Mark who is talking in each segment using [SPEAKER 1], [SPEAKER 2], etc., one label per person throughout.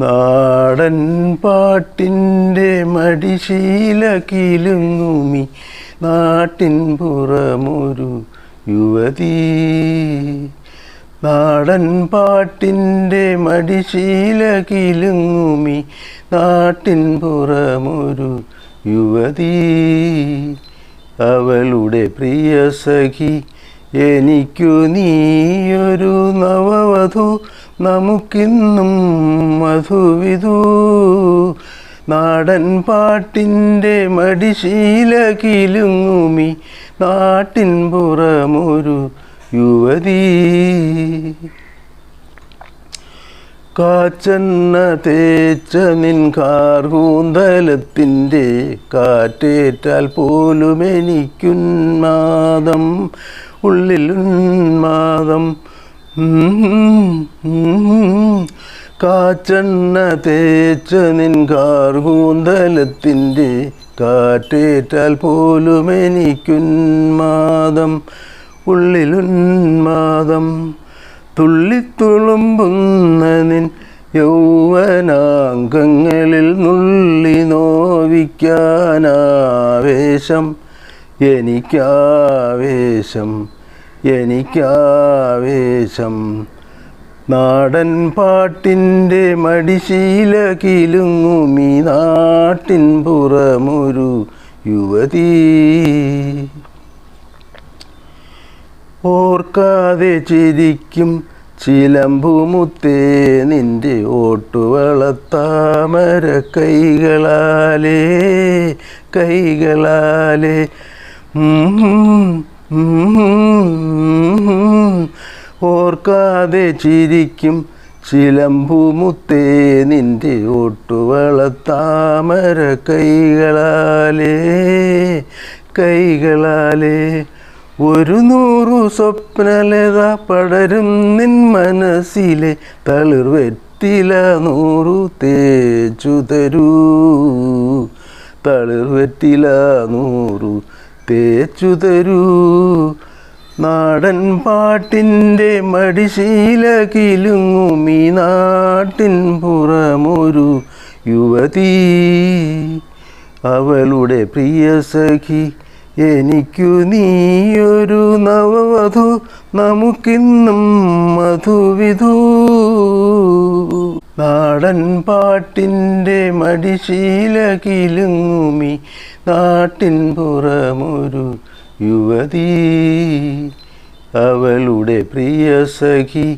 [SPEAKER 1] നാടൻ പാട്ടിൻ്റെ മടിശീല കിലുങ്ങുമി നാട്ടിൻ പുറമൊരു യുവതി. നാടൻ പാട്ടിൻ്റെ മടിശീല കിലുങ്ങുമി നാട്ടിൻ പുറമൊരു യുവതി. അവളുടെ പ്രിയ സഖി എനിക്കു നീയൊരു നവവധു, നമുക്കിന്നും മധുവിധു. നാടൻ പാട്ടിൻ്റെ മടിശീല കിലുങ്ങുമി നാട്ടിൻ പുറമൊരു യുവതി. കാച്ചെണ്ണ തേച്ച നിൻ കാർകൂന്തലത്തിൻ്റെ കാറ്റേറ്റാൽ പോലും എനിക്കുന്മാദം, ഉള്ളിലുന്മാദം. കാച്ചെണ്ണ തേച്ച നിൻ കാർകൂന്തലത്തിൻ്റെ കാറ്റേറ്റാൽ പോലും എനിക്കുന്മാദം, ഉള്ളിലുന്മാദം. തുള്ളിത്തുളുമ്പുന്ന നിൻ യൗവനാംഗങ്ങളിൽ നുള്ളി നോവിക്കാനാവേശം, എനിക്കാവേശം, എനിക്കാവേശം. നാടൻ പാട്ടിൻ്റെ മടിശീല കിലുങ്ങുമി നാട്ടിൻ പുറമൊരു യുവതി. ഓർക്കാതെ ചിരിക്കും ചിലമ്പുമുത്തേ നിന്റെ ഓട്ടുവളത്താമര കൈകളാലേ, കൈകളാലേ. ഓർക്കാതെ ചിരിക്കും ചിലമ്പുമുത്തേ നിന്റെ ഓട്ടുവളത്താമര കൈകളാലേ, കൈകളാലേ. 100 സ്വപ്നലത പടരും നിൻ മനസ്സിലെ തളിർവെറ്റില 100 തേച്ചു തരൂ, തളിർവെറ്റില 100 തേച്ചു തരൂ. നാടൻ പാട്ടിൻ്റെ മടിശീല കിലുങ്ങുമി നാട്ടിൻ പുറമൊരു യുവതി. അവളുടെ പ്രിയ സഖി എനിക്കു നീയൊരു നവവധു, നമുക്കിന്നും മധുവിധു. നാടൻ പാട്ടിൻ്റെ മടിശീല കിലുങ്ങുമി നാട്ടിൻ പുറമൊരു യുവതി. അവളുടെ പ്രിയ സഖി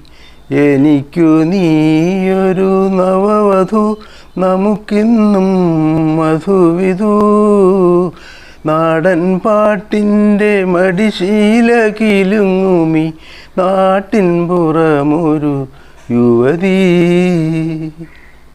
[SPEAKER 1] എനിക്കു നീയൊരു നവവധു, നമുക്കിന്നും മധുവിധു. നാടൻ പാട്ടിൻ്റെ മടിശീല കിലുങ്ങുമി നാട്ടിൻ പുറമൊരു യുവതി.